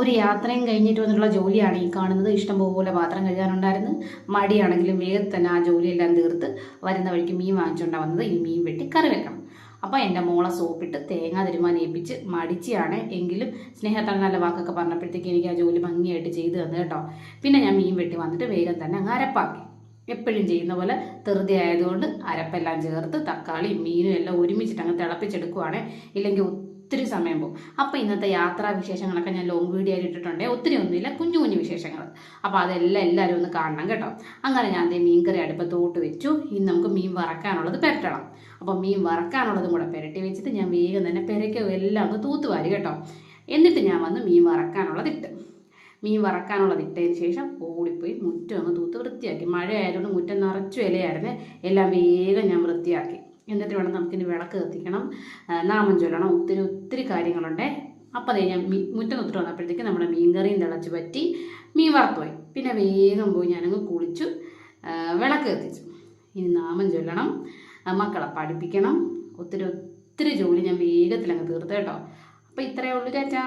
ഒരു യാത്രയും കഴിഞ്ഞിട്ട് വന്നിട്ടുള്ള ജോലിയാണ് ഈ കാണുന്നത്. ഇഷ്ടംപോലെ പാത്രം കഴുകാനുണ്ടായിരുന്നു. മടിയാണെങ്കിലും വേഗം തന്നെ ആ ജോലിയെല്ലാം തീർത്ത് വരുന്ന വഴിക്ക് മീൻ വാങ്ങിച്ചുകൊണ്ടാണ് വന്നത്. ഈ മീൻ വെട്ടി കറി വെക്കണം. അപ്പോൾ എൻ്റെ മോളെ സോപ്പിട്ട് തേങ്ങ തിരുമാൻ ഏൽപ്പിച്ച് മടിച്ചാണ്, എങ്കിലും സ്നേഹത്താൽ നല്ല വാക്കൊക്കെ പറഞ്ഞപ്പോഴത്തേക്ക് എനിക്ക് ആ ജോലി ഭംഗിയായിട്ട് ചെയ്തു തന്നു കേട്ടോ. പിന്നെ ഞാൻ മീൻ വെട്ടി വന്നിട്ട് വേഗം തന്നെ അങ്ങ് അരപ്പാക്കി. എപ്പോഴും ചെയ്യുന്ന പോലെ ധൃതി ആയതുകൊണ്ട് അരപ്പെല്ലാം ചേർത്ത് തക്കാളിയും മീനും എല്ലാം ഒരുമിച്ചിട്ട് അങ്ങ് തിളപ്പിച്ചെടുക്കുവാണ്. ഇല്ലെങ്കിൽ ഒത്തിരി സമയം പോകും. അപ്പോൾ ഇന്നത്തെ യാത്രാ വിശേഷങ്ങളൊക്കെ ഞാൻ ലോങ് വീഡിയോ ആയിട്ട് ഇട്ടിട്ടുണ്ട്. ഒത്തിരി ഒന്നുമില്ല, കുഞ്ഞു കുഞ്ഞു വിശേഷങ്ങൾ. അപ്പോൾ അതെല്ലാം എല്ലാവരും ഒന്ന് കാണണം കേട്ടോ. അങ്ങനെ ഞാൻ മീൻകറി അടുപ്പത്തോട്ട് വെച്ചു. ഇനി നമുക്ക് മീൻ വറക്കാനുള്ളത് പുരട്ടണം. അപ്പോൾ മീൻ വറക്കാനുള്ളതും കൂടെ പുരട്ടി വെച്ചിട്ട് ഞാൻ വേഗം തന്നെ പുരയ്ക്കും എല്ലാം ഒന്ന് തൂത്തുവാരി കേട്ടോ. എന്നിട്ട് ഞാൻ വന്ന് മീൻ വറക്കാനുള്ളത് ഇട്ട്. മീൻ വറക്കാനുള്ളത് ഇട്ടതിന് ശേഷം ഓടിപ്പോയി മുറ്റം ഒന്ന് തൂത്ത് വൃത്തിയാക്കി. മഴ ആയതുകൊണ്ട് മുറ്റം നിറച്ചു ഇലയായിരുന്നു. എല്ലാം വേഗം ഞാൻ വൃത്തിയാക്കി. എന്നിട്ട് വേണം നമുക്കിനി വിളക്ക് കത്തിക്കണം, നാമം ചൊല്ലണം, ഒത്തിരി ഒത്തിരി കാര്യങ്ങളുണ്ട്. അപ്പോൾ അതേ ഞാൻ മുറ്റം തൊട്ട് വന്നപ്പോഴത്തേക്ക് നമ്മുടെ മീൻകറിയും തിളച്ച് പറ്റി, മീൻ വറുത്തുപോയി. പിന്നെ വേഗം പോയി ഞാനങ്ങ് കുളിച്ചു, വിളക്ക് കത്തിച്ചു. ഇനി നാമം ചൊല്ലണം, മക്കളെ പഠിപ്പിക്കണം, ഒത്തിരി ഒത്തിരി ജോലി ഞാൻ വേഗത്തിൽ അങ്ങ് തീർത്ത് കേട്ടോ. അപ്പോൾ ഇത്രയേ ഉള്ളൂ ചാച്ചാ.